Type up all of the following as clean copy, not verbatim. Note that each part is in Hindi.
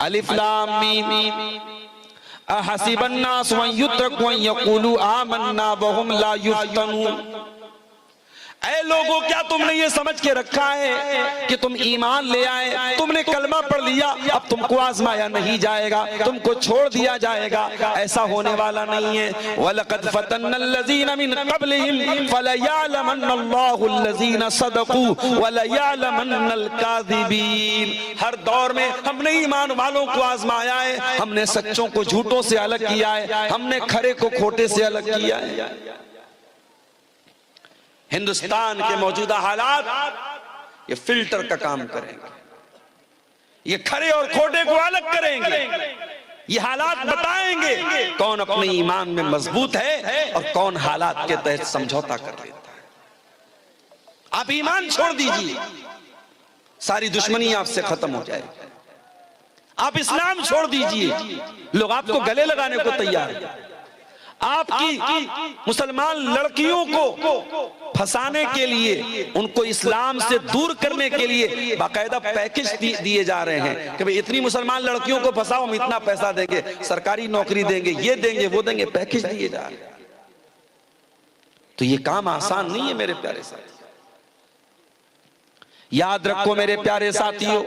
अलिफ लाम मीम अहसिबन्नास अन युत्रकू अन यक़ूलू आमन्ना वहुम ला युफ्तनून। ऐ लोगों, क्या तुमने ये समझ के रखा है कि तुम ईमान ले आए, तुमने कलमा पढ़ लिया, अब तुमको आजमाया नहीं जाएगा, तुमको छोड़ दिया जाएगा? ऐसा होने वाला नहीं है। वलक़द फ़तन्नल्लज़ीना मिन क़ब्लिहिम फ़लयअलमन्नल्लाहुल्लज़ीना सदक़ू वलयअलमन्नल काज़िबीन। हर दौर में हमने ईमान वालों को आजमाया है, हमने सच्चों को झूठों से अलग किया है, हमने खरे को खोटे से अलग किया है। हिंदुस्तान के मौजूदा हालात ये फिल्टर का काम करेंगे, ये खरे और खोटे को अलग करेंगे, ये हालात बताएंगे कौन अपने ईमान में मजबूत है और कौन हालात के तहत समझौता कर लेता है। आप ईमान छोड़ दीजिए, सारी दुश्मनी आपसे खत्म हो जाएगी। आप इस्लाम छोड़ दीजिए, लोग आपको गले लगाने को तैयार है। आपकी मुसलमान लड़कियों को फंसाने के लिए, उनको इस्लाम से दूर करने के लिए बाकायदा पैकेज दिए जा रहे हैं कि भाई इतनी मुसलमान लड़कियों को फंसाओ, हम इतना पैसा देंगे, सरकारी नौकरी देंगे, ये देंगे वो देंगे, पैकेज दिए जा रहे हैं। तो ये काम आसान नहीं है मेरे प्यारे साथी। याद रखो मेरे प्यारे साथियों,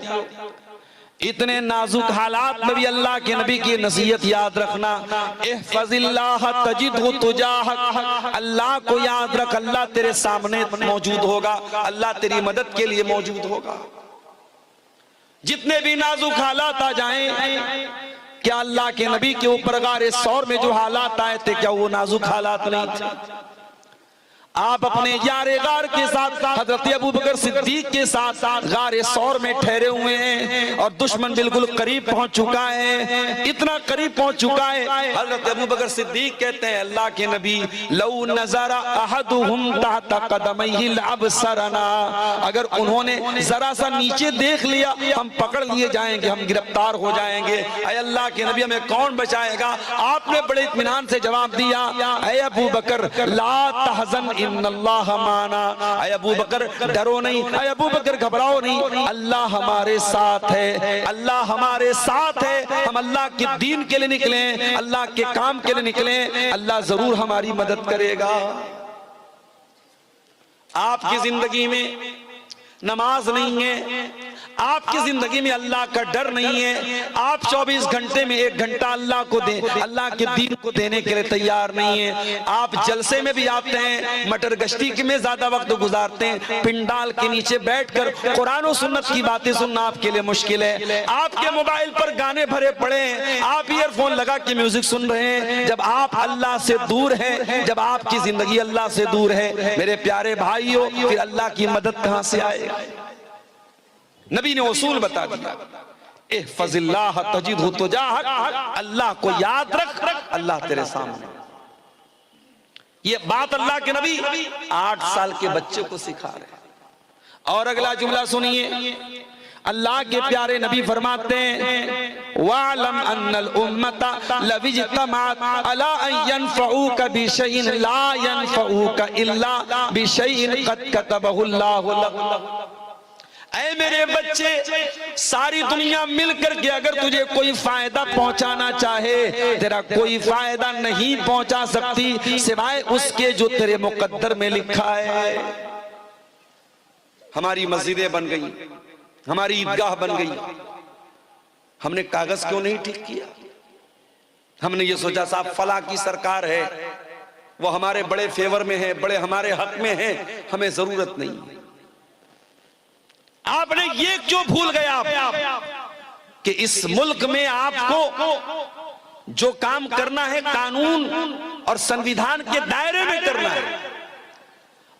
इतने नाजुक हालात में भी अल्लाह के नबी की नसीहत याद रखना, इहफ़ज़िल्लाह तजिदहु तुजाहक। अल्लाह को याद रख, अल्लाह तेरे सामने मौजूद होगा, अल्लाह तेरी मदद के लिए मौजूद होगा। जितने भी नाजुक हालात आ जाएं, क्या अल्लाह के नबी के ऊपर गारे सौर में जो हालात आए थे, क्या वो नाजुक हालात नहीं थे? आप अपने यारे गार के साथ हजरत अबू बकर सिद्दीक के साथ गारे सौर में ठहरे हुए हैं और दुश्मन बिल्कुल करीब पहुंच चुका है, इतना करीब पहुंच चुका है। हजरत अबू बकर सिद्दीक कहते हैं, अल्लाह के नबी, लौ नज़रा अहदुहुम तहता क़दमैहि लअबसरना। अगर उन्होंने जरा सा नीचे देख लिया, हम पकड़ लिए जाएंगे, हम गिरफ्तार हो जाएंगे। ऐ अल्लाह के नबी, हमें कौन बचाएगा? आपने बड़े इत्मीनान से जवाब दिया, ऐ अबू बकर, ला तहज़न इन्नल्लाह माना। ऐ अबू बकर डरो नहीं, ऐ अबू बकर घबराओ नहीं, अल्लाह हमारे साथ है, अल्लाह हमारे साथ है। हम अल्लाह के दीन के लिए निकले, अल्लाह के काम के लिए निकले, अल्लाह जरूर हमारी मदद करेगा। आपकी जिंदगी में नमाज नहीं है, आपकी जिंदगी में अल्लाह का डर नहीं है, आप 24 घंटे में 1 घंटा अल्लाह को दे, अल्लाह के दीन को देने के लिए तैयार नहीं है। आप जलसे में भी आते हैं, मटर गश्ती में ज्यादा वक्त गुजारते हैं, पिंडाल के नीचे बैठकर कुरान और सुन्नत की बातें सुनना आपके लिए मुश्किल है। आपके मोबाइल पर गाने भरे पड़े हैं, आप ईयरफोन लगा के म्यूजिक सुन रहे हैं। जब आप अल्लाह से दूर हैं, जब आपकी जिंदगी अल्लाह से दूर है, मेरे प्यारे भाइयों, फिर अल्लाह की मदद कहां से आएगी? नबी ने उसूल बता दिया, इहफ़ज़िल्लाह तजिदहु तुजाहक। अल्लाह को याद रख, अल्लाह तेरे सामने। ये बात अल्लाह के नबी 8 साल के बच्चे को सिखा रहे हैं। और अगला जुमला सुनिए, अल्लाह के प्यारे नबी फरमाते हैं, वालम अन्नल उम्मता लविज्तमात अला अन यनफऊका बिशैइन ला यनफऊका इल्ला बिशैइन क़द कतबहुल्लाहु लक। ऐ मेरे बच्चे, सारी दुनिया मिलकर के अगर तुझे कोई फायदा पहुंचाना चाहे, तेरा कोई फायदा नहीं पहुंचा सकती सिवाय उसके जो तेरे मुकद्दर में लिखा है। हमारी मस्जिदें बन गई, हमारी ईदगाह बन गई, हमने कागज क्यों नहीं ठीक किया? हमने ये सोचा साहब फला की सरकार है, वो हमारे बड़े फेवर में है, बड़े हमारे हक में है, हमें जरूरत नहीं है। आपने ये क्यों भूल गए आप कि इस मुल्क में आपको जो काम करना है कानून और संविधान के दायरे में करना है।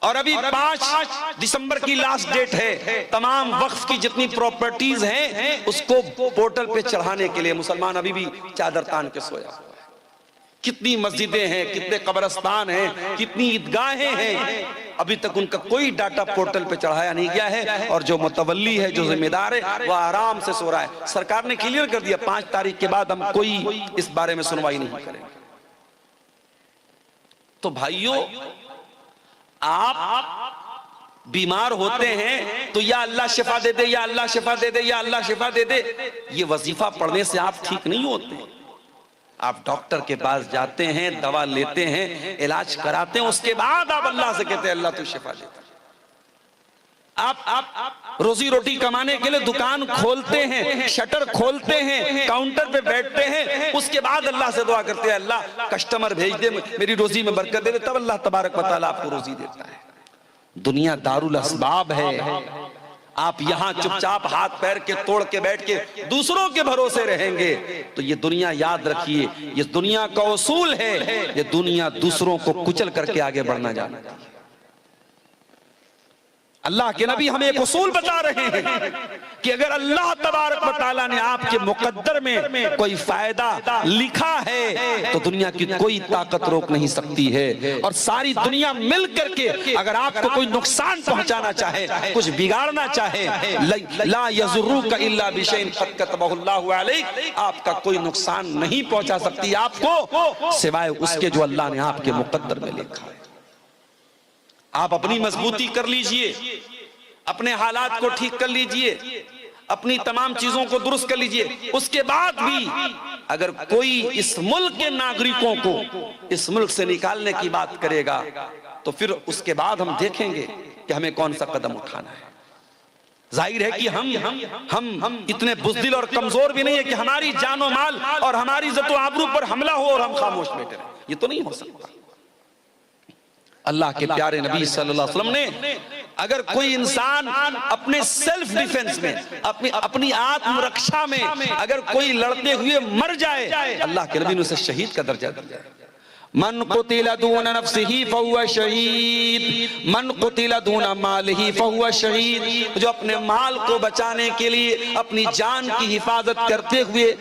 और अभी 5 दिसंबर की लास्ट डेट है, तमाम वक्फ की जितनी प्रॉपर्टीज हैं उसको पोर्टल पे चढ़ाने के लिए मुसलमान अभी भी चादर तान के सोया हुआ है। कितनी मस्जिदें हैं, कितने कब्रिस्तान हैं, कितनी ईदगाहें हैं, अभी तक उनका कोई डाटा पोर्टल पे चढ़ाया नहीं गया है। और जो मुतवल्ली है, जो जिम्मेदार है, वो आराम से सो रहा है। सरकार ने क्लियर कर दिया 5 तारीख के बाद हम कोई इस बारे में सुनवाई नहीं करेंगे। तो भाइयों, आप बीमार होते हैं तो या अल्लाह शिफा दे दे, या अल्लाह शिफा दे दे, या अल्लाह शिफा दे दे। ये वजीफा पढ़ने से आप ठीक नहीं होते। आप डॉक्टर के पास जाते हैं, दवा लेते हैं, इलाज कराते हैं, उसके बाद आप अल्लाह से कहते हैं अल्लाह तू शिफा दे। आप रोजी रोटी कमाने के लिए दुकान खोलते हैं, शटर खोलते हैं, काउंटर पे बैठते हैं, उसके बाद अल्लाह से दुआ करते हैं अल्लाह कस्टमर भेज दे, मेरी रोजी में बरकत दे दे, तब अल्लाह तबारक व तआला आपको रोजी देता है। दुनिया दारुल असबाब है। आप यहां चुपचाप हाथ पैर के तोड़ के बैठ के दूसरों के भरोसे रहेंगे तो ये दुनिया, याद रखिए, ये दुनिया का उसूल है, ये दुनिया दूसरों को कुचल करके आगे बढ़ना जानती है। अल्लाह के नबी हमें एक उसूल बता रहे हैं कि अगर अल्लाह तबारक व तआला ने आपके मुकद्दर में कोई फायदा लिखा है तो दुनिया की कोई ताकत रोक नहीं सकती है। और सारी दुनिया मिल करके अगर आपको कोई नुकसान पहुंचाना चाहे, कुछ बिगाड़ना चाहे, ला यज़ुर्रुका इल्ला बिशैइन क़द कतबहुल्लाहु अलैक, आपका कोई नुकसान नहीं पहुंचा सकती आपको सिवाय उसके जो अल्लाह ने आपके मुकद्दर में लिखा है। आप अपनी मजबूती कर लीजिए, अपने हालात को ठीक कर लीजिए, अपनी तमाम चीजों को दुरुस्त कर लीजिए। उसके बाद भी अगर कोई इस मुल्क के नागरिकों को इस मुल्क से निकालने की बात करेगा तो फिर उसके बाद हम देखेंगे कि हमें कौन सा कदम उठाना है। जाहिर है कि हम इतने बुज़दिल और कमजोर भी नहीं है कि हमारी जानो माल और हमारी इज्जत व आबरू पर हमला हो और हम खामोश बैठे रहें। ये तो नहीं हो सकता। अल्लाह के प्यारे नबी सल्लल्लाहु अलैहि वसल्लम ने अगर कोई इंसान अपने सेल्फ डिफेंस में, अपनी आत्मरक्षा में अगर कोई लड़ते हुए मर जाए, अल्लाह के नबी ने उसे शहीद का दर्जा दिया। मन कुतिला दूना नफ्सिही फहुवा शहीद, मन कुतिला दूना मालिही फहुवा शहीद। जो अपने माल को बचाने के लिए अपनी जान की हिफाजत करते हुए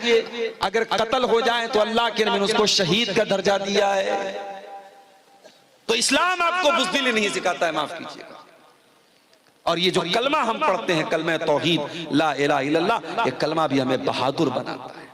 अगर कत्ल हो जाए तो अल्लाह के नबी ने उसको शहीद का दर्जा दिया है। तो इस्लाम आपको बुज़दिली नहीं सिखाता है, माफ कीजिएगा। और ये जो कलमा हम पढ़ते हैं, कलमा तौहीद ला इलाहा इल्लल्लाह, ये कलमा भी हमें बहादुर बनाता है।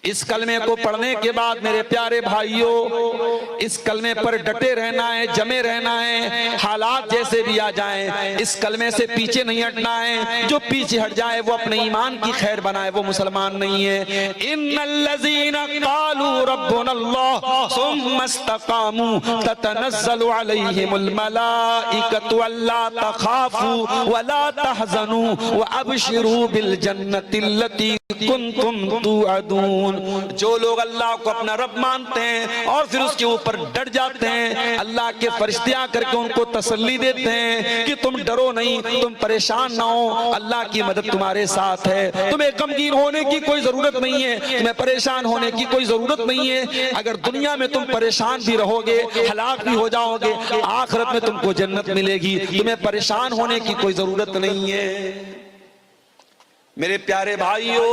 इस कलमे को पढ़ने के बाद मेरे प्यारे भाइयों, इस कलमे पर डटे रहना है, जमे रहना है, हालात जैसे भी आ जाएं, इस कलमे से पीछे नहीं हटना है। जो पीछे हट जाए वो अपने ईमान की खैर बनाए, वो मुसलमान नहीं है। इन्नल्लज़ीना क़ालू रब्बुनल्लाह सुम्मा इस्तक़ामू ततनज़्ज़लु अलैहिमुल मलाइकतु अल्ला तख़ाफू वला तहज़नू व अबशिरू बिल जन्नतिल्लती कुन्तुम तुअदून। जो लोग अल्लाह को अपना रब मानते हैं और फिर उसके ऊपर डट जाते हैं, अल्लाह के फरिश्ते आकर के उनको तसल्ली देते हैं कि तुम डरो नहीं, तुम परेशान ना हो, अल्लाह की मदद तुम्हारे साथ है, तुम्हें गमगीन होने की कोई जरूरत नहीं है, तुम्हें परेशान होने की कोई जरूरत नहीं है। अगर दुनिया में तुम परेशान भी रहोगे, हलाक भी हो जाओगे, आखिरत में तुमको जन्नत मिलेगी, तुम्हें परेशान होने की कोई जरूरत नहीं है। मेरे प्यारे भाइयों,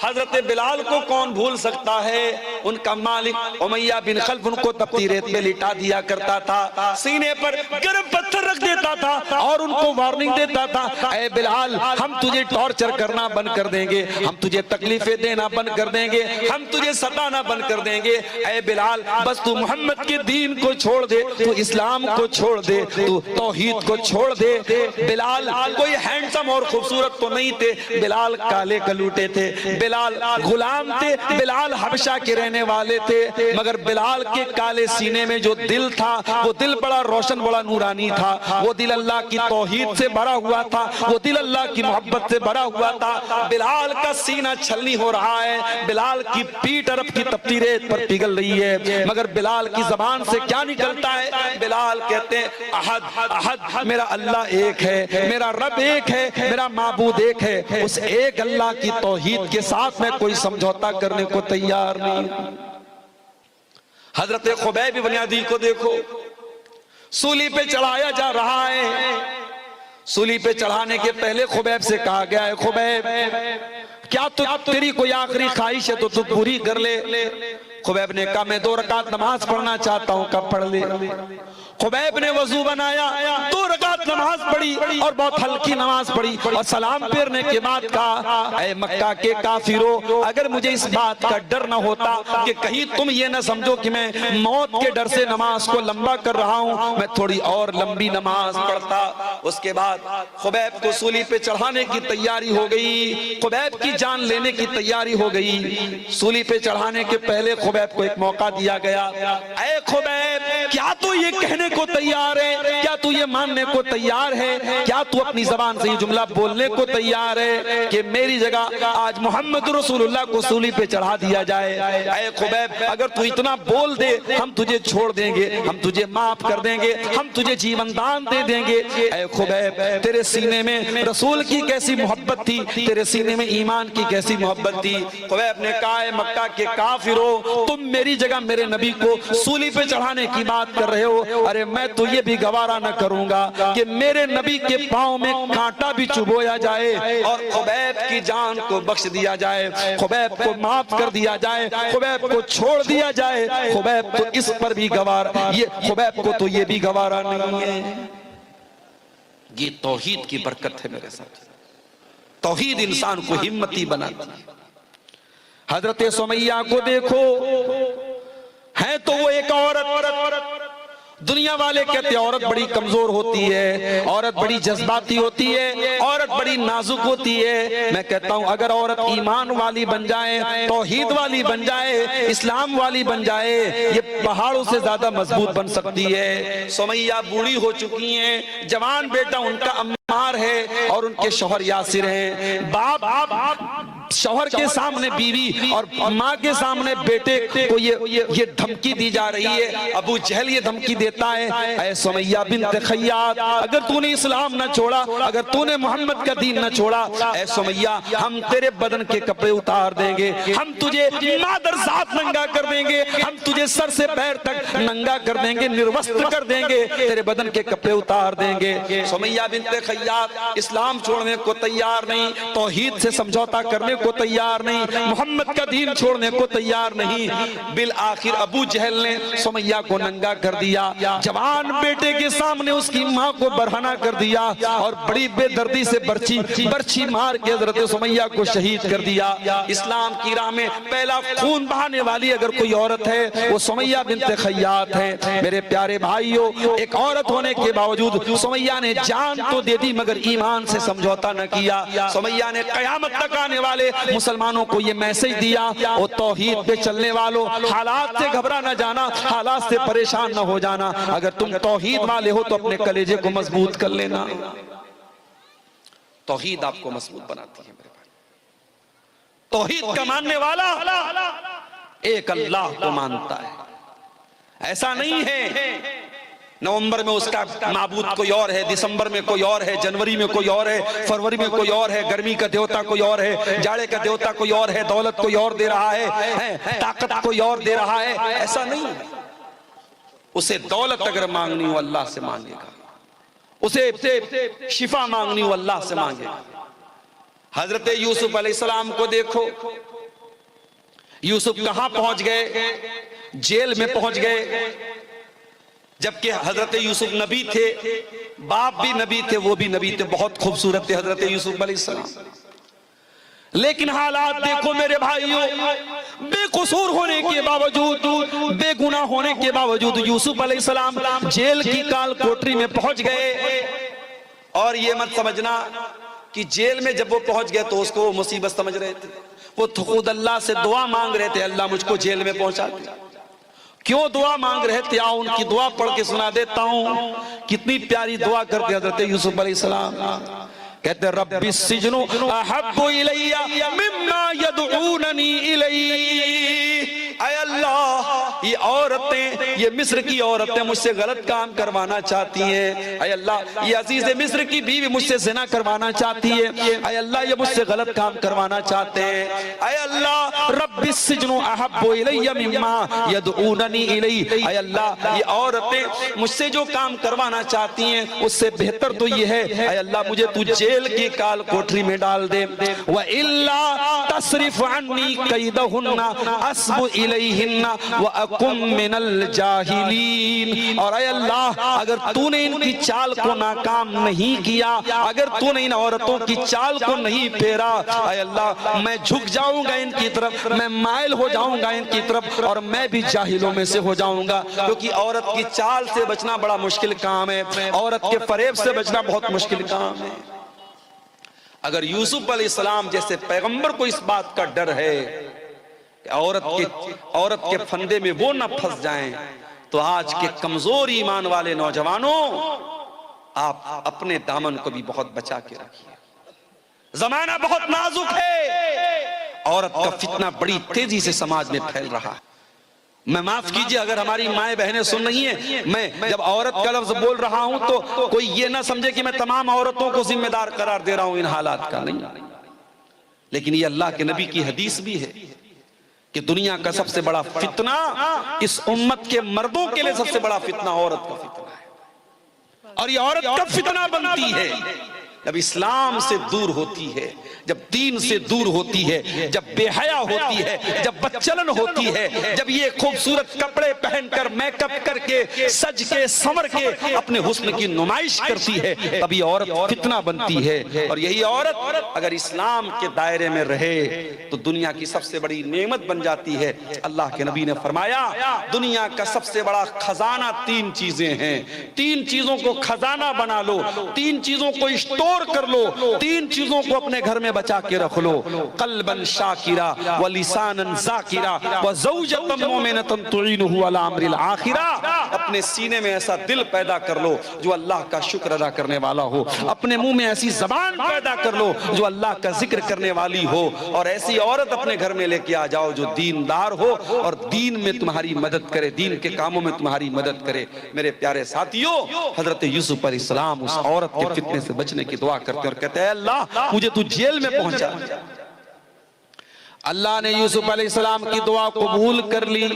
हजरत बिलाल को कौन भूल सकता है। उनका मालिक उमैया बिन खल्फ उनको तपती रेत में लिटा दिया करता था, सीने पर गर्म पत्थर रख देता था और उनको वार्निंग देता था, ऐ बिलाल हम तुझे टॉर्चर करना बंद कर देंगे, हम तुझे तकलीफें देना बंद कर देंगे, हम तुझे सताना बंद कर देंगे। ऐ बिलाल बस तू मोहम्मद के दीन को छोड़ दे, तू इस्लाम को छोड़ दे, तू तौहीद को छोड़ दे। बिलाल कोई हैंडसम और खूबसूरत तो नहीं थे, बिलाल काले कलूटे थे, बिलाल गुलाम थे, बिलाल हबशा के रहने वाले थे, मगर बिलाल के काले सीने में जो दिल था वो दिल बड़ा रोशन, बड़ा नूरानी था। वो दिल अल्लाह की तौहीद से भरा हुआ था, वो दिल अल्लाह की मोहब्बत से भरा हुआ था। बिलाल का सीना छलनी हो रहा है, बिलाल की पीठ अरब की तपती रेत पर पिघल रही है, मगर बिलाल की जबान से क्या निकलता है? बिलाल कहते हैं अहद अहद, मेरा अल्लाह एक है, मेरा रब एक है, मेरा माबूद एक है। उस एक अल्लाह की तौहीद के साथ मैं कोई समझौता करने को तैयार नहीं। हजरत खुबैब इब्न अदी को देखो, सूली पे चढ़ाया जा रहा है। सूली पे चढ़ाने के पहले खुबैब से कहा गया है, खुबैब क्या तेरी कोई आखिरी ख्वाहिश है तो तू पूरी कर ले। खुबैब ने कहा मैं 2 रकात नमाज पढ़ना चाहता हूं, कब पढ़ ले। खुबैब ने वजू बनाया, 2 रकात नमाज पढ़ी और बहुत हल्की नमाज पढ़ी और सलाम फेरने के बाद कहा ऐ मक्का के काफिरों, अगर मुझे इस बात का डर न होता कि कहीं तुम ये न समझो कि मैं मौत के डर से नमाज को लंबा कर रहा हूं, मैं थोड़ी और लंबी नमाज पढ़ता। उसके बाद खुबैब को सूली पे चढ़ाने की तैयारी हो गई, खुबैब की जान लेने की तैयारी हो गई। सूली पे चढ़ाने के पहले खुबैब को एक मौका दिया गया, ऐ खुबैब क्या तू ये कहने को तैयार है, क्या तू ये मानने को तैयार है, क्या तू अपनी जबान से ये जुमला बोलने को तैयार है कि मेरी जगह आज मोहम्मद रसूलुल्लाह को सूली पे चढ़ा दिया जाए। ऐ खुबैब अगर तू इतना बोल दे हम तुझे छोड़ देंगे, हम तुझे माफ कर देंगे, हम तुझे जीवन दान दे देंगे। ऐ खुबैब तेरे सीने में रसूल की कैसी मोहब्बत थी, तेरे सीने में ईमान की कैसी मोहब्बत थी। खुबैब ने कहा है मक्का के काफिरों, तुम मेरी जगह मेरे नबी को सूली पे चढ़ाने की बात कर रहे हो, अरे मैं तो ये भी गवारा न करूंगा कि मेरे नबी के पांव में कांटा भी चुभोया जाए और खुबैब की जान को बख्श दिया जाए, खुबैब को माफ कर दिया जाए, खुबैब को छोड़ दिया जाए। खुबैब तो इस पर भी गवारा, ये खुबैब को तो ये भी गवारा नहीं है। ये तौहीद की बरकत है मेरे साथ, तौहीद इंसान को हिम्मती बनाती है। हजरत सुमैया को देखो, है तो वो एक औरत, दुनिया वाले कहते हैं औरत बड़ी कमजोर होती है, औरत बड़ी जज्बाती होती है, औरत बड़ी नाजुक होती है। मैं कहता हूं अगर औरत ईमान वाली बन जाए, तौहीद वाली बन जाए, इस्लाम वाली बन जाए, ये पहाड़ों से ज्यादा मजबूत बन सकती है। सुमैया बूढ़ी हो चुकी हैं, जवान बेटा उनका अम्मार है और उनके शौहर यासिर हैं। बाप शौहर के सामने बीवी और माँ के सामने बेटे को ये धमकी दी जा रही है। अबू जहल ये धमकी देता है, ऐ सुमैया बिन्त खय्यात, अगर तूने इस्लाम न छोड़ा, अगर तूने मोहम्मद का दीन न छोड़ा, ऐ सुमैया हम तेरे बदन के कपड़े उतार देंगे, हम तुझे मादर साथ नंगा कर देंगे, हम तुझे सर से पैर तक नंगा कर देंगे, निर्वस्त्र कर देंगे, तेरे बदन के कपड़े उतार देंगे। सुमैया बिन्त खय्यात इस्लाम छोड़ने को तैयार नहीं, तौहीद से समझौता करने को तैयार नहीं, मोहम्मद का दीन छोड़ने को तैयार नहीं। बिल आखिर अबू जहल ने सुमैया को नंगा कर दिया, जवान बेटे के सामने उसकी माँ को बरहना कर दिया और बड़ी बेदर्दी से बर्छी मार के हजरत सुमैया को शहीद कर दिया। इस्लाम की राह में पहला खून बहाने वाली अगर कोई औरत है वो सुमैया बिन्त खय्यात है। मेरे प्यारे भाइयों, एक औरत होने के बावजूद सुमैया ने जान तो दे दी मगर ईमान से समझौता न किया। सुमैया ने कयामत तक आने वाले मुसलमानों को ये मैसेज दिया, वो तौहीद पे चलने वालों, हालात से घबरा न जाना, हालात से परेशान न हो जाना, अगर तुम तौहीद वाले हो तो अपने कलेजे को मजबूत कर लेना। तौहीद आपको मजबूत बनाती है मेरे भाई। तौहीद का मानने वाला एक अल्लाह को मानता है, ऐसा नहीं है नवंबर में उसका माबूद कोई और है, दिसंबर में कोई और है, जनवरी में कोई और है, फरवरी में कोई और है, गर्मी का देवता कोई और है, जाड़े का देवता कोई और है, दौलत कोई और दे रहा है, ताकत कोई और दे रहा है, ऐसा नहीं। उसे दौलत अगर मांगनी हो अल्लाह से मांगेगा, उसे शिफा मांगनी हो अल्लाह से मांगेगा। हजरत यूसुफ अलैहिस्सलाम को देखो, यूसुफ कहां पहुंच गए, जेल में पहुंच गए, जबकि हजरत यूसुफ नबी थे, बाप भी नबी थे, वो भी नबी थे, बहुत खूबसूरत थे हजरत यूसुफ अलैहिस्सलाम। लेकिन हालात देखो मेरे भाइयों, बेकसूर होने के बावजूद, बेगुनाह होने के बावजूद यूसुफ अलैहिस्सलाम जेल की काल कोठरी में पहुंच गए। और ये मत समझना कि जेल में जब वो पहुंच गए तो उसको मुसीबत समझ रहे थे, वो खुद अल्लाह से दुआ मांग रहे थे, अल्लाह मुझको जेल में पहुंचा दे। क्यों दुआ मांग रहे थे, आओ उनकी दुआ पढ़ के सुना देता हूं। कितनी प्यारी दुआ करते हजरत यूसुफ अलैहिस्सलाम। कहते रब्बी सिजनु अहब्बु इलैया मिम्मा यदऊननी इलैहि, ऐ अल्लाह ये औरतें, ये मिस्र की औरतें मुझसे गलत काम करवाना चाहती हैं। ऐ अल्लाह, ये अजीज मिस्र की बीवी मुझसे ज़िना करवाना चाहती है। ऐ अल्लाह, ये मुझसे गलत काम करवाना चाहते हैं। ऐ अल्लाह, रब्बिस सिजनु अहब्बु इलैया मिम्मा यदऊननी इलैहि। ऐ अल्लाह, ये औरतें मुझसे जो काम करवाना चाहती हैं उससे बेहतर तो ये है, ऐ अल्लाह, मुझे तू जेल की काल कोठरी में डाल दे। व इल्ला तसरिफ अन्नी कैदहुन्ना अस्बु इलैहिन्ना व अकुम मिनल जाहिलीन। और ऐ अल्लाह, अगर तूने इनकी चाल को नाकाम नहीं किया, अगर तूने इन औरतों की चाल को नहीं फेरा, ऐ अल्लाह, मैं झुक जाऊंगा इनकी तरफ, मैं माइल हो जाऊंगा इनकी तरफ, और मैं भी जाहिलों में से हो जाऊंगा। क्योंकि औरत की चाल से बचना बड़ा मुश्किल काम है, औरत के फरेब से बचना बहुत मुश्किल काम है। अगर यूसुफ अलैहिस्सलाम जैसे पैगंबर को इस बात का डर है कि औरत के फंदे में वो न फंस जाएं, तो आज के कमजोर ईमान वाले नौजवानों, आप अपने दामन को भी बहुत बचा के रखिए। जमाना बहुत नाजुक है, औरत का फितना बड़ी तेजी से समाज में फैल रहा है। मैं माफ कीजिए अगर हमारी माएं बहनें सुन रही हैं, मैं जब औरत का लफ्ज बोल रहा हूं तो कोई ये ना समझे कि मैं तमाम औरतों को जिम्मेदार करार दे रहा हूं इन हालात का, नहीं। लेकिन ये अल्लाह के नबी की हदीस भी है कि दुनिया का सबसे बड़ा फितना, इस उम्मत के मर्दों के लिए सबसे बड़ा फितना औरत का फितना है। और ये औरत कब फितना बनती है? जब इस्लाम से दूर होती है, जब दीन से दूर होती है, जब बेहया होती है, जब बदचलन होती है, जब ये खूबसूरत कपड़े पहनकर मेकअप करके सज के संवर के अपने हुस्न की नुमाइश करती है, तभी औरत फितना बनती है। और यही औरत अगर इस्लाम के दायरे में रहे तो दुनिया की सबसे बड़ी नेमत बन जाती है। अल्लाह के नबी ने फरमाया, दुनिया का सबसे बड़ा खजाना तीन चीजें हैं, तीन चीजों को खजाना बना लो, तीन चीजों को स्टोर कर लो, तीन चीजों को अपने घर में बचा के रख लो, कल्बन शाकिरा व लिसानन ज़ाकिरा व ज़ौजतन मुमिनतन तुईनुहु अला अम्रिल आखिरा। अपने सीने में ऐसा दिल पैदा कर लो जो अल्लाह का शुक्र अदा करने वाला हो, अपने मुंह में ऐसी जबान पैदा कर लो जो अल्लाह का जिक्र करने वाली हो, और ऐसी औरत अपने घर में लेके आ जाओ जो दीनदार हो और दीन में तुम्हारी मदद करे, दीन के कामों में तुम्हारी मदद करे। मेरे प्यारे साथियों, हजरत यूसुफ अलैहिस्सलाम उस औरत के फितने से बचने की दुआ करते और कहते हैं, अल्लाह मुझे तू जेल में पहुंचा। अल्लाह ने यूसुफ अलैहिस्सलाम की दुआ कबूल कर ली।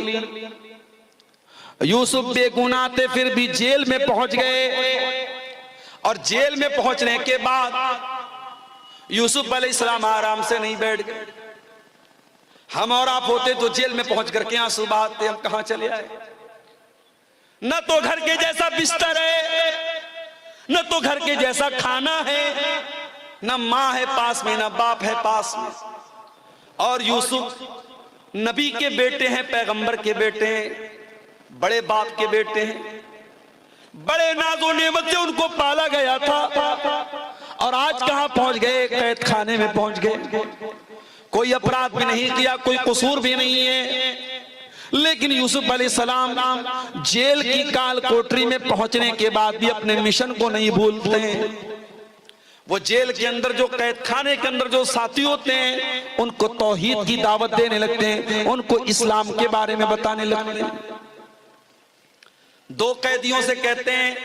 यूसुफ बेगुनाह थे, फिर भी जेल में पहुंच गए। और जेल में पहुंचने के बाद यूसुफ अलैहिस्सलाम आराम से नहीं बैठ गए। हम और आप होते तो जेल में पहुंच करके आंसू बहाते, हम कहां चले आए। न तो घर के जैसा बिस्तर है, न तो घर के जैसा खाना है, न माँ है पास में, न बाप है पास में। और यूसुफ नबी के बेटे हैं, पैगंबर के बेटे हैं, बड़े बाप के बेटे हैं, बड़े नाज़ो नेमत से उनको पाला गया था। और आज कहां पहुंच गए? कैद खाने में पहुंच गए। कोई अपराध भी नहीं किया, कोई कसूर भी नहीं है, लेकिन यूसुफ अलैहिस्सलाम जेल की काल कोठरी में पहुंचने के बाद भी अपने मिशन को नहीं भूलते हैं। वो जेल के अंदर जो कैद खाने के अंदर जो साथी होते हैं उनको तौहीद की दावत देने लगते हैं, उनको इस्लाम के बारे में बताने लगते हैं। दो कैदियों से कहते हैं,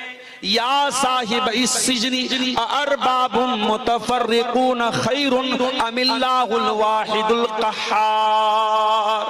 या साहिब इस सिजनी अरबाबुम मुतफर्रिकून खैरुन अमिल्लाहुल वाहिदुल कहार।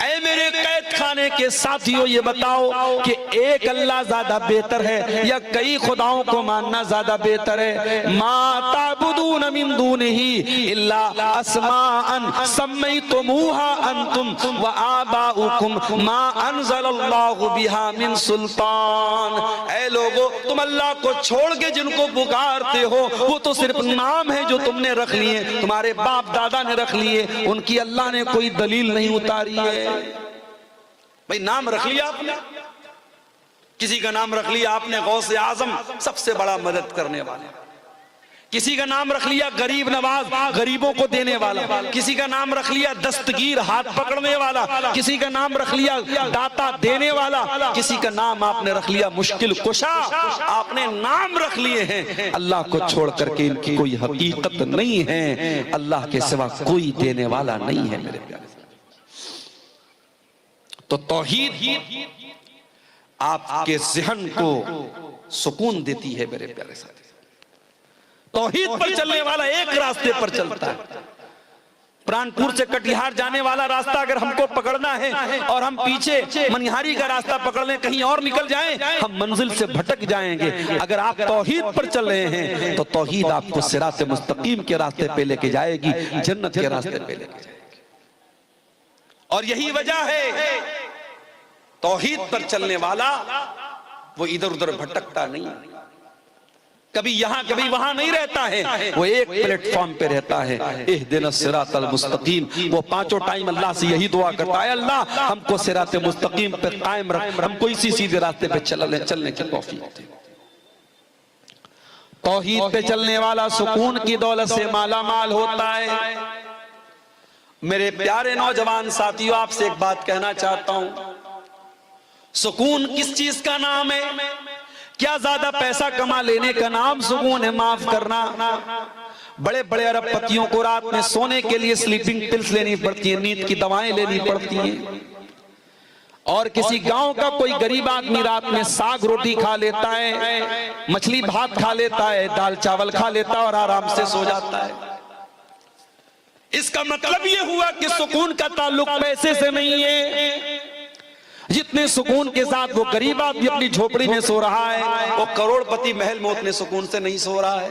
ऐ मेरे कैद खाने के साथियों, ये बताओ कि एक अल्लाह ज्यादा बेहतर है या कई खुदाओं को मानना ज्यादा बेहतर है? मा ताबुदून मिन दूनिही इल्ला अस्माअन सम्मैतुमूहा अंतुम व आबाउकुम मा अंज़लल्लाहु बिहा मिन सुल्तान। ऐ लोगों, तुम अल्लाह को छोड़ के जिनको पुकारते हो वो तो सिर्फ नाम है जो तुमने रख लिए, तुम्हारे बाप दादा ने रख लिए, उनकी अल्लाह ने कोई दलील नहीं उतारी है। भाई नाम रख लिया आपने, किसी का नाम रख लिया आपने गौसे आजम, सबसे बड़ा मदद करने वाला, किसी का नाम रख लिया गरीब नवाज, गरीबों को देने वाला, किसी का नाम रख लिया दस्तगीर, हाथ पकड़ने वाला, किसी का नाम रख लिया दाता देने वाला, किसी का नाम आपने रख लिया मुश्किल कुशा। आपने नाम रख लिए हैं, अल्लाह को छोड़ करके इनकी कोई हकीकत नहीं है, अल्लाह के सिवा कोई देने वाला नहीं है। मेरे प्यारे, तो तौहीद आपके ज़हन को सुकून देती है मेरे प्यारे साथी। तौहीद पर चलने वाला एक रास्ते पर चलता है। प्राणपुर से कटिहार जाने वाला रास्ता अगर हमको पकड़ना है और हम पीछे मनिहारी का रास्ता पकड़ लें, कहीं और निकल जाएं, हम मंजिल से भटक जाएंगे। अगर आप तौहीद पर चल रहे हैं तो तौहीद आपको सिरात मुस्तकीम के रास्ते पे लेके जाएगी, जन्नत के रास्ते पे लेके जाएगी। और यही वजह है तौहीद पर चलने वाला वो इधर उधर भटकता नहीं, कभी यहां कभी वहां नहीं रहता है, वो एक प्लेटफॉर्म पे रहता है। इहदिनस सिरातल मुस्तकीम। वो पांचों टाइम अल्लाह से यही दुआ करता है, अल्लाह हमको सिरात मुस्तकीम पे कायम रख, हमको इसी सीधे रास्ते पे चलने की तौफीक दे। तौहीद पे चलने वाला सुकून की दौलत से माला माल होता है। मेरे प्यारे नौजवान साथियों, आपसे एक बात कहना चाहता हूं, सुकून किस चीज का नाम है? क्या ज्यादा पैसा कमा लेने का नाम सुकून है? माफ करना, बड़े बड़े अरबपतियों को रात में सोने के लिए स्लीपिंग पिल्स लेनी पड़ती है, नींद की दवाएं लेनी पड़ती हैं। और किसी गांव का कोई गरीब आदमी रात में साग रोटी खा लेता है, मछली भात खा लेता है, दाल चावल खा लेता है और आराम से सो जाता है। इसका मतलब यह हुआ कि सुकून का ताल्लुक पैसे से नहीं है। जितने सुकून के साथ वो गरीब आदमी अपनी झोपड़ी में सो रहा है, वो करोड़पति महल में उतने सुकून से नहीं सो रहा है।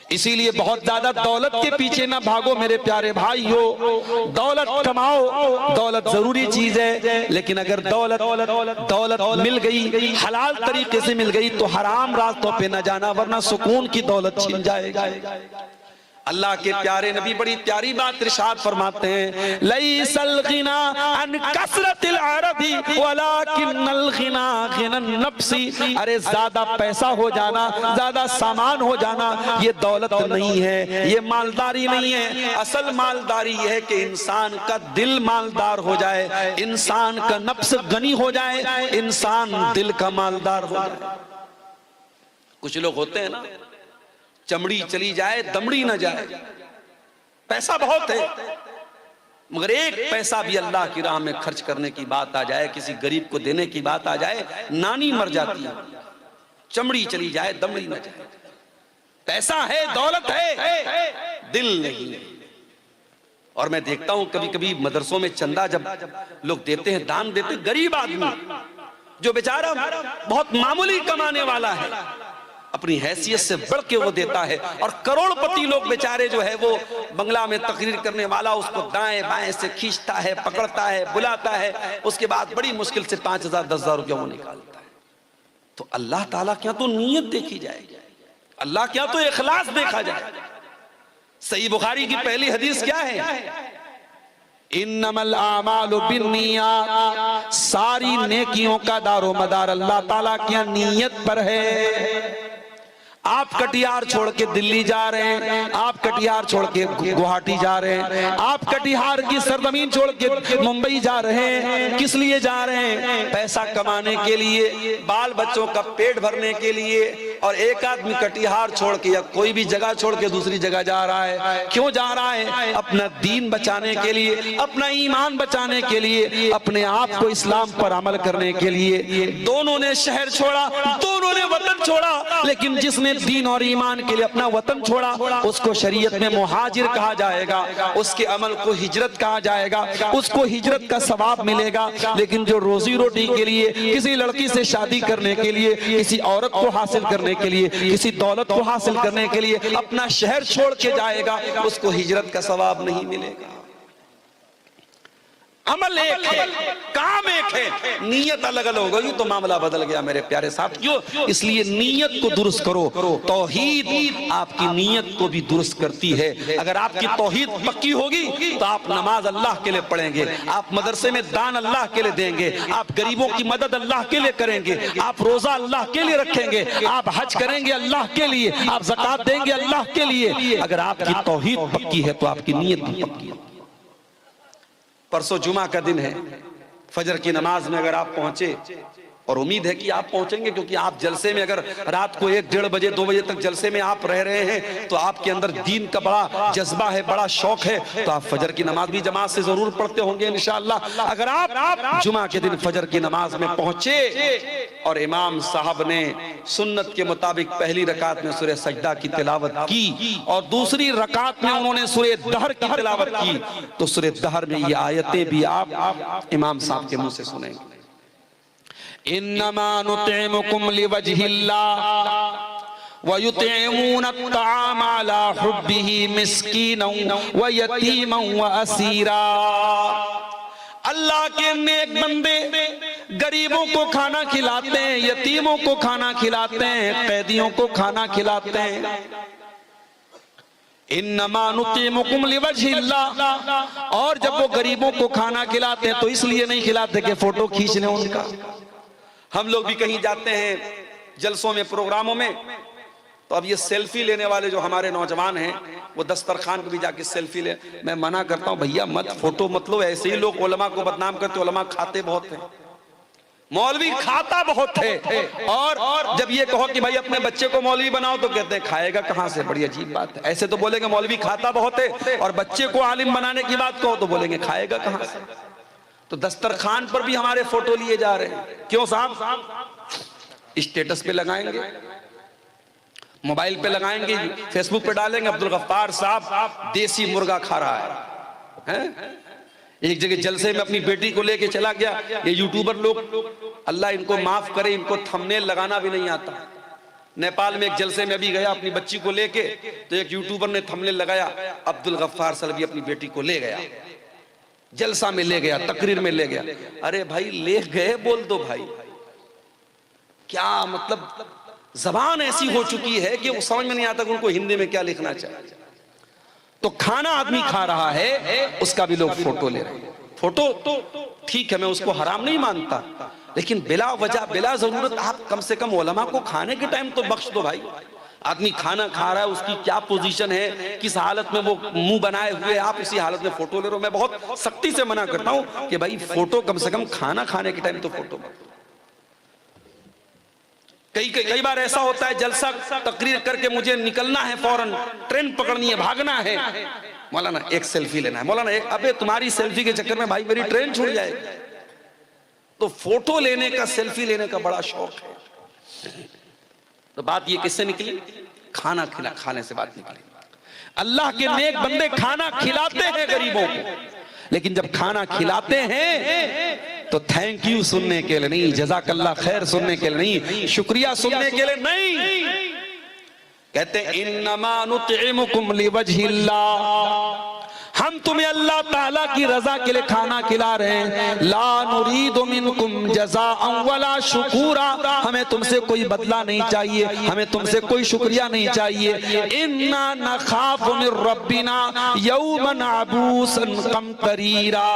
इसीलिए बहुत ज्यादा दौलत के पीछे ना भागो मेरे प्यारे भाइयों। दौलत कमाओ, दौलत जरूरी चीज है, लेकिन अगर दौलत मिल गई, हलाल तरीके से मिल गई, तो हराम रास्तों पे न जाना, वरना सुकून की दौलत छिन जाएगा। अल्लाह के प्यारे नबी बड़ी प्यारी बात इरशाद फरमाते हैं, लैसल गिना अन कसरतिल अरदी वलाकिन्नल गिना गिनन नफ्सी। अरे ज्यादा पैसा हो जाना, ज्यादा सामान हो जाना, ये दौलत नहीं है, ये मालदारी नहीं है। असल मालदारी है कि इंसान का दिल मालदार हो जाए, इंसान का नफ्स गनी हो जाए, इंसान दिल का मालदार हो जाए। कुछ लोग होते हैं ना, चमड़ी चली जाए दमड़ी न जाए, पैसा बहुत है मगर एक पैसा भी अल्लाह की राह में खर्च करने की बात आ जाए, किसी गरीब को देने की बात आ जाए, नानी मर जाती है। चमड़ी चली जाए दमड़ी न जाए। पैसा है, दौलत है, दिल नहीं है। और मैं देखता हूं कभी कभी मदरसों में चंदा जब लोग देते हैं, दान देते, गरीब आदमी जो बेचारा बहुत मामूली कमाने वाला है, अपनी हैसियत से बढ़ के वो देता है। और करोड़पति लोग बेचारे जो है वो बंगला में तकरीर करने वाला उसको दाएं बाएं से खींचता है, पकड़ता है, बुलाता है, उसके बाद बड़ी मुश्किल से 5,000 10,000 रुपया वो निकालता है। तो अल्लाह ताला क्या तो नीयत देखी जाएगी, अल्लाह क्या तो इखलास देखा जाए। सही बुखारी की पहली हदीस क्या है? इन्नमल आमालु बिन्नियात। सारी नेकियों का दारो मदार अल्लाह ताला की नीयत पर है। आप कटिहार छोड़ के दिल्ली जा रहे हैं, आप कटिहार छोड़ के गुवाहाटी जा रहे हैं, आप कटिहार की सरजमीन छोड़ के मुंबई जा रहे हैं, किस लिए जा रहे हैं? पैसा कमाने के लिए, बाल बच्चों का पेट भरने के लिए। और एक आदमी कटिहार छोड़ के या कोई भी जगह छोड़ के दूसरी जगह जा रहा है, क्यों जा रहा है? अपना दीन बचाने के लिए, अपना ईमान बचाने के लिए, अपने आप को इस्लाम पर अमल करने के लिए। दोनों ने शहर छोड़ा, दोनों ने वतन छोड़ा, लेकिन जिसने दीन और ईमान के लिए अपना वतन छोड़ा उसको शरीयत में मुहाजिर कहा जाएगा, उसके अमल को हिजरत कहा जाएगा, उसको हिजरत का सवाब मिलेगा। लेकिन जो रोजी रोटी के लिए, किसी लड़की से शादी करने के लिए, किसी औरत को हासिल करने के लिए, किसी दौलत को हासिल करने के लिए अपना शहर छोड़ के जाएगा, उसको हिजरत का सवाब नहीं मिलेगा। अमल एक है, काम एक है, नीयत अलग अलग होगी तो मामला बदल गया मेरे प्यारे साथियों। इसलिए नीयत को दुरुस्त करो। तौहीद आपकी नीयत को भी दुरुस्त करती है। अगर आपकी तौहीद पक्की होगी तो आप नमाज अल्लाह के लिए पढ़ेंगे, आप मदरसे में दान अल्लाह के लिए देंगे, आप गरीबों की मदद अल्लाह के लिए करेंगे, आप रोजा अल्लाह के लिए रखेंगे, आप हज करेंगे अल्लाह के लिए, आप ज़कात देंगे अल्लाह के लिए। अगर आपकी तौहीद पक्की है तो आपकी नीयत भी पक्की है। परसों जुमा का दिन है, फजर की नमाज में अगर आप पहुंचे और उम्मीद है कि आप पहुंचेंगे, क्योंकि आप जलसे में अगर रात को 1-1:30 बजे 2 बजे तक जलसे में आप रह रहे हैं तो आपके अंदर दीन का बड़ा जज्बा है, बड़ा शौक है, तो आप फजर की नमाज भी जमात से जरूर पढ़ते होंगे इंशाअल्लाह। अगर आप जुमा के दिन फजर की नमाज में पहुंचे और इमाम साहब ने सुन्नत के मुताबिक पहली रकात में सूरह सजदा की तिलावत की और दूसरी रकात में उन्होंने सूरह दहर की तिलावत की, तो सूरह दहर में ये आयतें भी आप इमाम साहब के मुंह से सुनेंगे। इन्नमा नुतिमुकुम लिवजहिल्लाह व युतिमून अत्ताम अला हुब्बिही मिस्कीनन व यतीमन व असीरा। अल्लाह के नेक बंदे गरीबों को खाना खिलाते हैं, यतीमों को खाना खिलाते हैं, कैदियों को खाना खिलाते हैं। इन्नमा नुतिमुकुम लिवजहिल्लाह, और जब वो गरीबों को खाना खिलाते हैं तो इसलिए नहीं खिलाते कि फोटो खींच लें उनका। हम लोग भी कहीं जाते हैं जलसों में, प्रोग्रामों में, तो अब ये सेल्फी लेने वाले जो हमारे नौजवान हैं वो दस्तरखान पे भी जाके सेल्फी ले। मैं मना करता हूं भैया मत फोटो मत लो, ऐसे ही लोग उलमा को बदनाम करते, उलमा खाते बहुत हैं, मौलवी खाता बहुत है। और जब ये कहो कि भाई अपने बच्चे को मौलवी बनाओ तो कहते हैं खाएगा कहां से। बड़ी अजीब बात है, ऐसे तो बोलेंगे मौलवी खाता बहुत है, और बच्चे को आलिम बनाने की बात कहो तो बोलेंगे खाएगा कहां से। तो दस्तरखान पर भी हमारे फोटो लिए जा रहे हैं, क्यों साहब? स्टेटस पे लगाएंगे, मोबाइल पे लगाएंगे, फेसबुक पे डालेंगे, अब्दुल गफ्फार साहब देसी मुर्गा खा रहा है। एक जगह जलसे में अपनी बेटी को लेके चला गया, ये यूट्यूबर लोग, अल्लाह इनको माफ करे, इनको थंबनेल लगाना भी नहीं आता। नेपाल में एक जलसे में अभी गया अपनी बच्ची को लेके, तो एक यूट्यूबर ने थंबनेल लगाया, अब्दुल गफ्फार सलवी अपनी बेटी को ले गया, जलसा में ले गया, तकरीर में ले गया। अरे भाई ले गए बोल दो भाई, क्या मतलब जबान ऐसी हो चुकी है कि वो समझ में नहीं आता कि उनको हिंदी में क्या लिखना चाहिए। तो खाना आदमी खा रहा है, उसका भी लोग फोटो ले रहे हैं। फोटो तो ठीक है, मैं उसको हराम नहीं मानता, लेकिन बिला वजह बिला जरूरत आप कम से कम उलमा को खाने के टाइम तो बख्श दो भाई। आदमी खाना खा रहा है, उसकी क्या पोजीशन है, किस हालत में वो मुंह बनाए हुए, आप उसी हालत में फोटो ले रहे हो। मैं बहुत सख्ती से मना करता हूं कि भाई फोटो कम से कम खाना खाने के टाइम तो फोटो। कई बार ऐसा होता है जलसा तकरीर करके मुझे निकलना है, फौरन ट्रेन पकड़नी है, भागना है, मौलाना एक सेल्फी लेना है, मौलाना एक, अबे तुम्हारी सेल्फी के चक्कर में भाई मेरी ट्रेन छूट जाएगी। तो फोटो लेने का, सेल्फी लेने का बड़ा शौक है। तो बात ये किससे निकली? खाने से बात निकली। अल्लाह के नेक बंदे खाना खिलाते हैं गरीबों को, लेकिन जब खाना खिलाते हैं तो थैंक यू सुनने के लिए नहीं, जज़ाकल्लाह खैर सुनने के लिए नहीं, शुक्रिया सुनने के लिए नहीं, कहते इन्नमा नुतिमुकुम लिवजहिल्लाह, हम तुम्हें अल्लाह ताला की रजा के लिए खाना खिला रहे हैं। ला नुरीदु मिनकुम जज़ाअन वला शुकूरा, हमें तुमसे कोई बदला नहीं चाहिए, हमें तुमसे कोई शुक्रिया नहीं चाहिए। इन्ना नखाफु मिर रब्बिना यौमन अबूसन कमतरीरा,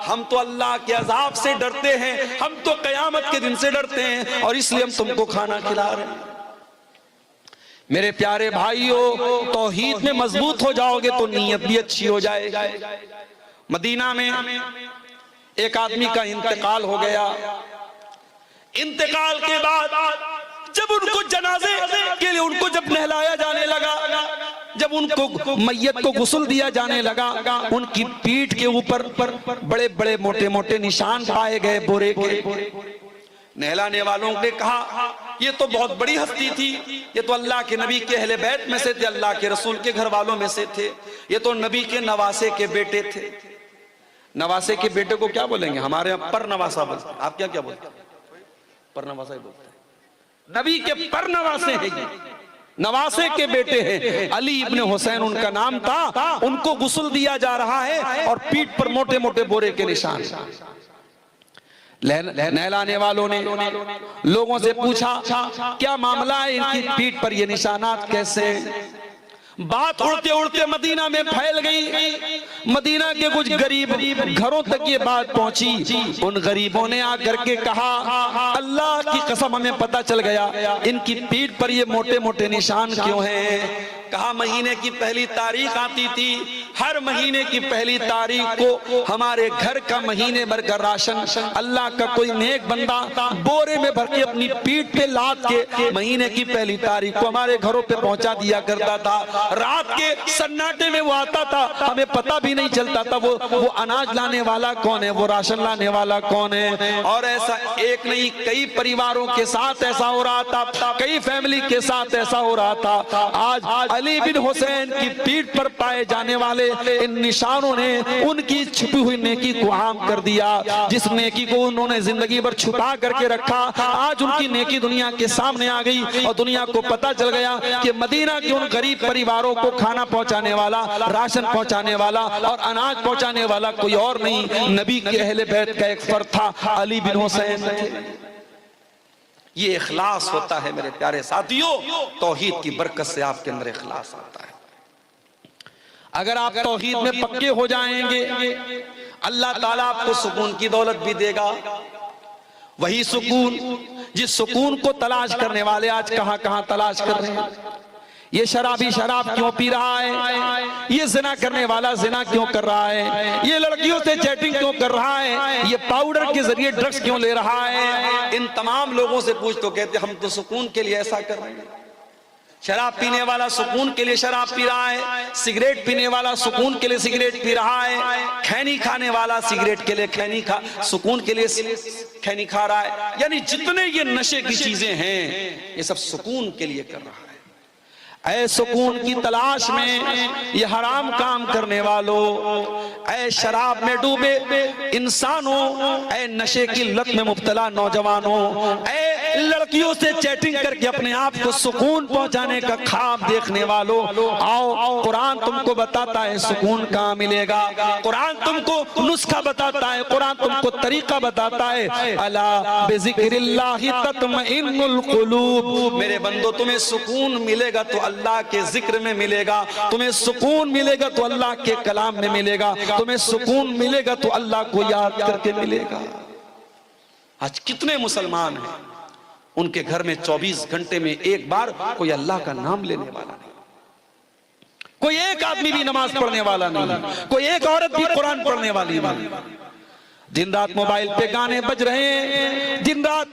हम तो अल्लाह के अजाब से डरते हैं, हम तो कयामत के दिन से डरते हैं, और इसलिए हम तुमको खाना खिला रहे हैं। मेरे प्यारे भाइयों, तौहीद में मजबूत हो जाओगे तो नीयत भी अच्छी हो जाएगी। मदीना में एक आदमी का इंतकाल हो गया। इंतकाल के बाद जब उनको जनाजे के लिए उनको जब नहलाया जाने लगा, जब उनको मैयत को गुस्ल दिया जाने लगा, उनकी पीठ के ऊपर बड़े बड़े मोटे मोटे निशान पाए गए बोरे के। नहलाने वालों ने कहा ये तो बहुत बड़ी हस्ती थी, ये तो अल्लाह के नबी के अहले बैत में से थे, अल्लाह के रसूल के घर वालों में से थे, ये तो नबी के नवासे के बेटे थे। नवासे के बेटे को क्या बोलेंगे? हमारे यहाँ पर नवासा बोलते हैं, आप क्या क्या बोलते हैं? पर नवासा ही बोलते हैं। नबी के पर नवासे हैं, ये नवासे के बेटे हैं। अली इब्ने हुसैन उनका नाम था। उनको गुस्ल दिया जा रहा है और पीठ पर मोटे मोटे बोरे के निशान। नहलाने वालों ने लोगों से पूछा क्या मामला है, इनकी पीठ पर ये निशानात कैसे? बात उड़ते उड़ते मदीना में फैल गई। मदीना के कुछ गरीब घरों तक ये बात पहुंची। उन गरीबों ने आकर के कहा अल्लाह की कसम हमें पता चल गया इनकी पीठ पर ये मोटे मोटे निशान क्यों हैं। कहा महीने की पहली तारीख आती थी, हर महीने की पहली तारीख को हमारे घर का महीने भर का राशन अल्लाह का कोई नेक बंदा बोरे में भर के अपनी पीठ पे लाद के महीने की पहली तारीख को हमारे घरों पे पहुंचा दिया करता था। रात के सन्नाटे में वो आता था, हमें पता भी नहीं चलता था वो अनाज लाने वाला कौन है, वो राशन लाने वाला कौन है। और ऐसा एक नहीं, कई परिवारों के साथ ऐसा हो रहा था, कई फैमिली के साथ ऐसा हो रहा था। आज अली बिन हुसैन की पीठ पर पाए जाने वाले इन निशानों ने उनकी छुपी हुई नेकी को आम कर दिया। जिस नेकी को उन्होंने जिंदगी भर छुपा करके रखा, आज उनकी नेकी दुनिया के सामने आ गई और दुनिया को पता चल गया कि मदीना के उन गरीब परिवारों को खाना पहुंचाने वाला, राशन पहुंचाने वाला और अनाज पहुंचाने वाला कोई और नहीं, नबी के अहले बैत का एक फर्द था, अली बिन हुसैन। ये इखलास होता है मेरे प्यारे साथियों, तौहीद की बरकत से आपके अंदर इखलास आता है। अगर आप तौहीद में पक्के हो जाएंगे, अल्लाह ताला आपको सुकून की दौलत भी देगा। वही सुकून जिस सुकून को तलाश करने वाले आज कहां कहां तलाश कर रहे हैं। ये शराबी शराब क्यों पी रहा है, ये जिना करने वाला जिना क्यों कर रहा है, ये लड़कियों से चैटिंग क्यों कर रहा है, ये पाउडर के जरिए ड्रग्स क्यों ले रहा है। इन तमाम लोगों से पूछ तो कहते हम तो सुकून के लिए ऐसा कर रहे हैं। शराब पीने वाला सुकून के लिए शराब पी रहा है, सिगरेट पीने वाला सुकून के लिए सिगरेट पी रहा है, खैनी खाने वाला सिगरेट के लिए सुकून के लिए खैनी खा रहा है। यानी जितने ये नशे की चीजें हैं ये सब सुकून के लिए कर रहा है। ऐ सुकून की तलाश में ये हराम काम करने वालों, ऐ शराब में डूबे इंसानों, ऐ नशे की लत में मुब्तला नौजवानों, ऐ लड़कियों से चैटिंग करके अपने आप को सुकून पहुंचाने का ख्वाब देखने वालों, आओ कुरान तुमको बताता है सुकून कहाँ मिलेगा। कुरान तुमको नुस्खा बताता है, कुरान तुमको तरीका बताता है। अला बिज़िक्रिल्लाहि तत्मइन्नुल कुलूब। मेरे बंदो तुम्हें सुकून मिलेगा तो अल्लाह के जिक्र में मिलेगा, तुम्हें सुकून मिलेगा तो अल्लाह के कलाम में मिलेगा, तुम्हें सुकून मिलेगा तो अल्लाह को याद करके मिलेगा। आज कितने मुसलमान हैं उनके घर में 24 घंटे में एक बार कोई अल्लाह का नाम लेने वाला नहीं, कोई एक आदमी भी नमाज पढ़ने वाला नहीं, कोई एक औरत भी कुरान पढ़ने वाली नहीं। दिन रात मोबाइल पे गाने बज रहे हैं, दिन रात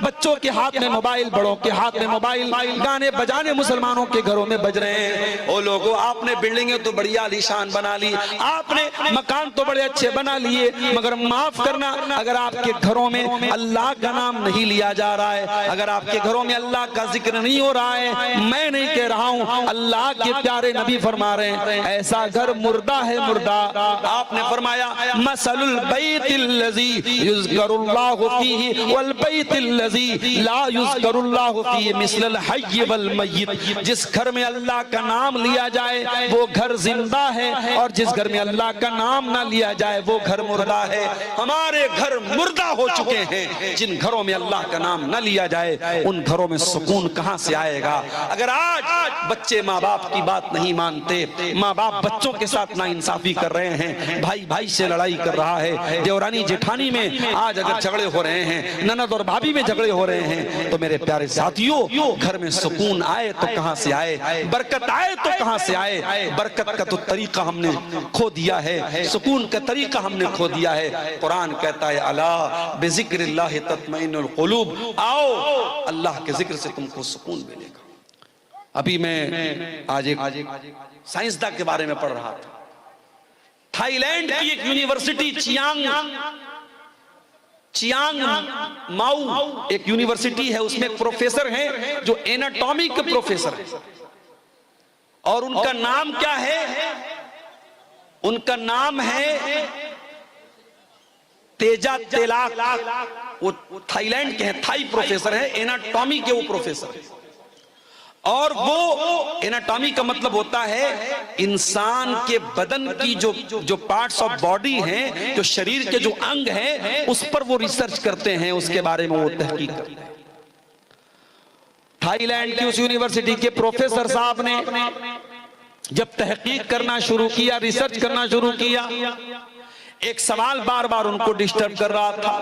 बच्चों के हाथ में मोबाइल, बड़ों के हाथ में मोबाइल, गाने बजाने मुसलमानों के घरों में बज रहे हैं। ओ लोगों, आपने बिल्डिंगें तो बड़ी आलीशान बना ली, आपने मकान तो बड़े अच्छे बना लिए, मगर माफ करना अगर आपके घरों में अल्लाह का नाम नहीं लिया जा रहा है, अगर आपके घरों में अल्लाह का जिक्र नहीं हो रहा है, मैं नहीं कह रहा हूं, अल्लाह के प्यारे नबी फरमा रहे हैं ऐसा घर मुर्दा है, मुर्दा। आपने फरमाया मसलुल बैत युज़करुल्लाहु फीही वल बैतिल्लज़ी ला युज़करुल्लाहु फीही मिस्लल हय्य वल मय्यित। जिस घर में अल्लाह का नाम लिया जाए वो घर जिंदा है, और जिस घर में अल्लाह का नाम ना लिया जाए वो घर मुर्दा है। हमारे घर मुर्दा हो चुके हैं। जिन घरों में अल्लाह का नाम ना लिया जाए उन घरों में सुकून कहां से आएगा। अगर आज बच्चे माँ बाप की बात नहीं मानते, माँ बाप बच्चों के साथ नाइंसाफी कर रहे हैं, भाई भाई से लड़ाई कर रहा है, देवरानी जेठानी में आज अगर झगड़े हो रहे हैं, ननद और भाभी में झगड़े हो रहे हैं, तो मेरे प्यारे साथियों घर में सुकून आए तो कहां से आए, बरकत आए तो कहां से आए। बरकत का तो तरीका हमने खो दिया है, सुकून का तरीका हमने खो दिया है। कुरान कहता है अला बिज़िक्रिल्लाहि तत्मइन्नुल कुलूब, आओ अल्लाह के जिक्र से तुमको सुकून मिलेगा। अभी मैं आज एक साइंसदान के बारे में पढ़ रहा था। थाईलैंड की एक यूनिवर्सिटी चियांग माऊ एक यूनिवर्सिटी है, उसमें एक प्रोफेसर हैं जो एनाटॉमी के प्रोफेसर हैं, और उनका नाम क्या है? उनका नाम है तेजा तेलाक। वो थाईलैंड के हैं, थाई प्रोफेसर है, एनाटॉमी के वो प्रोफेसर है। और वो एनाटॉमी का मतलब होता है इंसान के बदन की जो पार्ट्स ऑफ बॉडी हैं, जो शरीर के जो अंग हैं, उस पर वो रिसर्च करते हैं, उसके बारे में वो तहकीक करते हैं। थाईलैंड की उस यूनिवर्सिटी के प्रोफेसर साहब ने जब तहकीक करना शुरू किया, रिसर्च करना शुरू किया, एक सवाल बार बार उनको डिस्टर्ब कर रहा था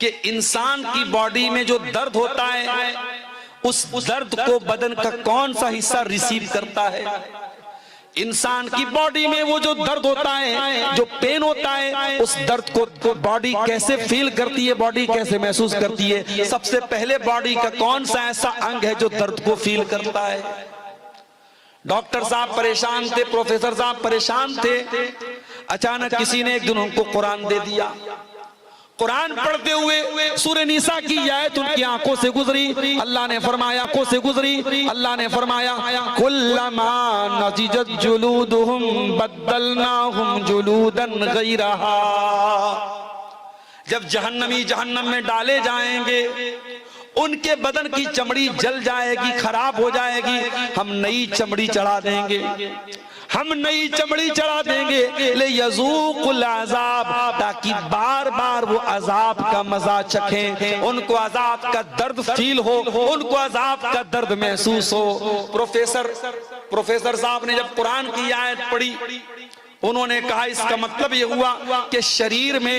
कि इंसान की बॉडी में जो दर्द होता है उस दर्द को बदन का कौन सा हिस्सा रिसीव करता है। इंसान की बॉडी में वो जो दर्द होता है, जो पेन होता है, उस दर्द को बॉडी कैसे फील करती है, बॉडी कैसे महसूस करती है? सबसे पहले बॉडी का कौन सा ऐसा अंग है जो दर्द को फील करता है? डॉक्टर साहब परेशान थे, प्रोफेसर साहब परेशान थे। अचानक किसी ने एक दिन उनको कुरान दे दिया। कुरान पढ़ते हुए सूरह निसा की आयत उनकी आंखों से गुजरी। अल्लाह ने फरमाया अल्लाह ने फरमाया कुल्लमा नज़िजत जुलूदुहुम बद्दलनाहुम जुलूदन गैरहा। जब जहन्नमी जहन्नम में डाले जाएंगे, उनके बदन की चमड़ी जल जाएगी, खराब हो जाएगी, हम नई चमड़ी चढ़ा देंगे, हम नई चमड़ी चढ़ा देंगे ले यज़ूक़ुल अज़ाब, ताकि बार बार वो अजाब का मजा चखें, उनको अजाब का दर्द फील हो, उनको अजाब का दर्द महसूस हो। प्रोफेसर साहब ने जब कुरान की आयत पढ़ी, उन्होंने कहा इसका मतलब ये हुआ कि शरीर में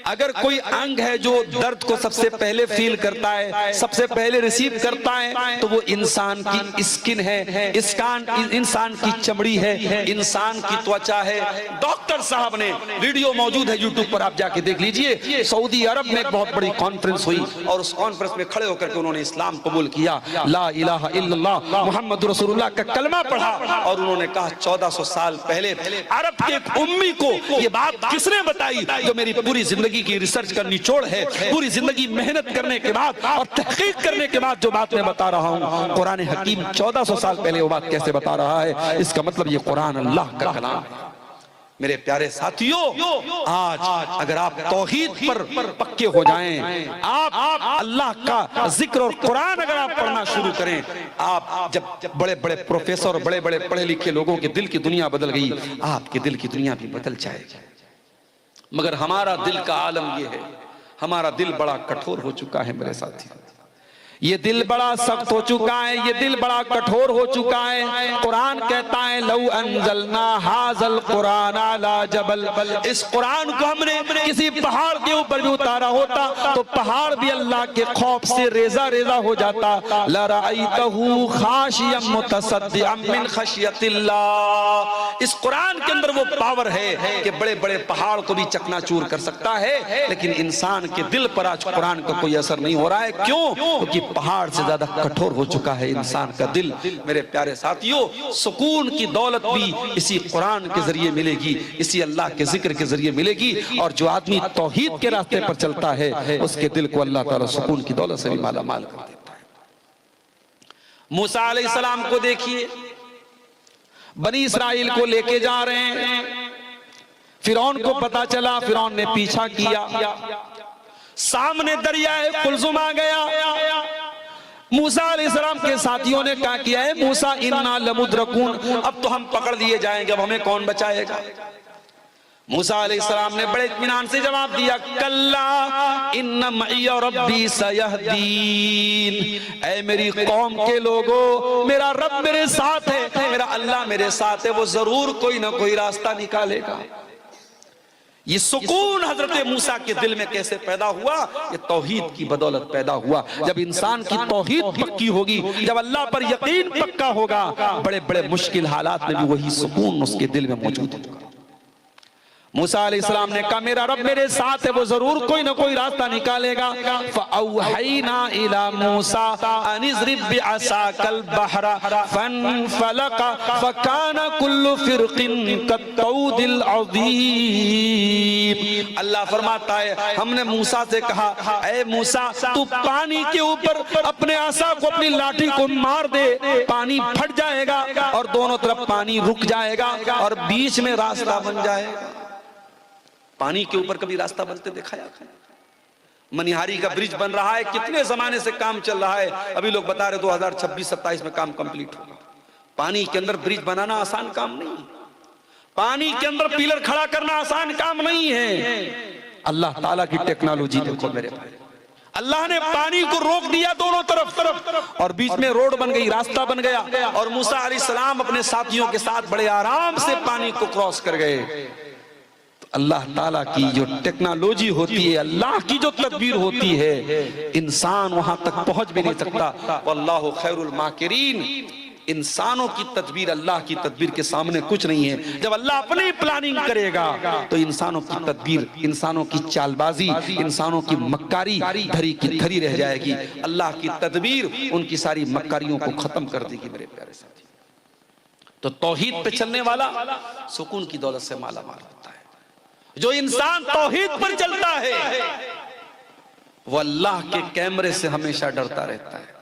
अगर कोई अंग है जो दर्द को सबसे पहले फील करता है, सबसे पहले रिसीव करता है, तो वो इंसान की स्किन है, इंसान की चमड़ी है, इंसान की त्वचा है। डॉक्टर साहब ने, वीडियो मौजूद है यूट्यूब पर, आप जाके देख लीजिए। सऊदी अरब में एक बहुत बड़ी कॉन्फ्रेंस हुई और उस कॉन्फ्रेंस में खड़े होकर के उन्होंने इस्लाम कबूल किया, ला इलाहा इल्लल्लाह मुहम्मद रसूलुल्लाह का कलमा पढ़ा, और उन्होंने कहा 1400 साल पहले अरब के एक उम्मी को ये बात किसने बताई, जो मेरी पूरी जिंदगी की रिसर्च का निचोड़ है, पूरी जिंदगी मेहनत करने के बाद और तहकीक करने के बाद जो बात मैं बता रहा हूं, कुरान हकीम 1400 साल पहले वो बात कैसे बता रहा है। इसका मतलब ये कुरान अल्लाह का कलाम है। मेरे प्यारे साथियों, आज अगर आप तौहीद पर पक्के हो जाएं, आप अल्लाह का जिक्र और कुरान अगर आप पढ़ना शुरू करें, आप जब बड़े बड़े प्रोफेसर और बड़े बड़े पढ़े लिखे लोगों के दिल की दुनिया बदल गई, आपके दिल की दुनिया भी बदल जाएगी। मगर हमारा दिल का आलम ये है, हमारा दिल बड़ा कठोर हो चुका है मेरे साथी, ये दिल बड़ा सख्त हो चुका है, ये दिल बड़ा कठोर हो चुका है। कुरान कहता है लौ अंजलना हाज़ल कुरान अला जबल, इस कुरान को हमने किसी पहाड़ के ऊपर भी उतारा होता तो पहाड़ भी अल्लाह के खौफ से रेजा रेजा हो जाता। लराइतहु खाशियम मुतसद्दिअम मिन खशियतिल्लाह। इस कुरान के अंदर वो पावर है कि बड़े बड़े पहाड़ को भी चकनाचूर कर सकता है, लेकिन इंसान के दिल पर आज कुरान का कोई असर नहीं हो रहा है। क्यों? क्योंकि पहाड़ से ज्यादा कठोर हो चुका है इंसान का दिल। मेरे प्यारे साथियों, सुकून की दौलत भी इसी कुरान के जरिए मिलेगी, इसी अल्लाह के जिक्र के जरिए मिलेगी, और जो आदमी तौहीद के रास्ते पर चलता है उसके दिल को अल्लाह ताला सुकून की दौलत से भी माला माल कर देता है। मूसा अलैहिस्सलाम को देखिए, बनी इस्राइल को लेके जा रहे हैं, फिरौन को पता चला, फिरौन ने पीछा किया, सामने दरियाए कुलजुम आ गया। मूसा अलैहिस्सलाम के साथियों ने क्या किया है, मूसा इन्ना लमुद्रकून, अब तो हम पकड़ लिए जाएंगे, अब हमें कौन बचाएगा। मूसा अलैहिस्सलाम ने बड़े इत्मीनान से जवाब दिया, कल्ला इन्ना मइया रब्बी सयहदीन, ऐ मेरी कौम के लोगों, मेरा रब मेरे साथ है, मेरा अल्लाह मेरे साथ है, वो जरूर कोई ना कोई रास्ता निकालेगा। ये सुकून हजरत मूसा के दिल में कैसे पैदा हुआ? ये तौहीद की बदौलत पैदा हुआ। जब इंसान की तौहीद पक्की होगी, जब अल्लाह पर यकीन पक्का होगा, बड़े बड़े मुश्किल हालात में भी वही सुकून उसके दिल में मौजूद होगा। मूसा अलैहिस्सलाम ने कहा मेरा रब मेरे साथ है, वो जरूर कोई ना कोई रास्ता निकालेगा। फ़अौहैना इला मूसा अन इज़रिब बिअसाकल बहरा फनफलक फकाना कुल्लु फ़िरक़िन कत्तौदिल अज़ीम। अल्लाह फरमाता है, हमने मूसा से कहा, ऐ मूसा तू पानी के ऊपर अपने आसा को, अपनी लाठी को मार दे, पानी फट जाएगा और दोनों तरफ पानी रुक जाएगा और बीच में रास्ता बन जाएगा। पानी के ऊपर कभी रास्ता बनते देखा है? मनिहारी का ब्रिज बन रहा है, कितने जमाने से काम चल रहा है, अभी लोग बता रहे 2026-27 में काम कंप्लीट होगा। पानी के अंदर ब्रिज बनाना आसान काम नहीं, पानी के अंदर पिलर खड़ा करना आसान काम नहीं है। अल्लाह ताला की टेक्नोलॉजी देखो मेरे भाई, अल्लाह ने पानी को रोक दिया दोनों तरफ और बीच में रोड बन गई, रास्ता बन गया, और मूसा अलैहिस्सलाम अपने साथियों के साथ बड़े आराम से पानी को क्रॉस कर गए। अल्लाह ताला की जो टेक्नोलॉजी होती है, अल्लाह की जो तदबीर होती है, इंसान वहां तक पहुंच भी नहीं सकता। वल्लाहु खैरुल माकिरीन। इंसानों की तदबीर अल्लाह की तदबीर के सामने कुछ नहीं है। जब अल्लाह अपनी प्लानिंग करेगा तो इंसानों की तदबीर, इंसानों की चालबाजी, इंसानों की मक्कारी धरी की धरी रह जाएगी। अल्लाह की तदबीर उनकी सारी मक्कारियों को खत्म कर देगी मेरे प्यारे साथी। तो तौहीद पे चलने वाला सुकून की दौलत से माला माल होता है। जो इंसान तौहीद पर चलता है वो अल्लाह के कैमरे से हमेशा डरता रहता है।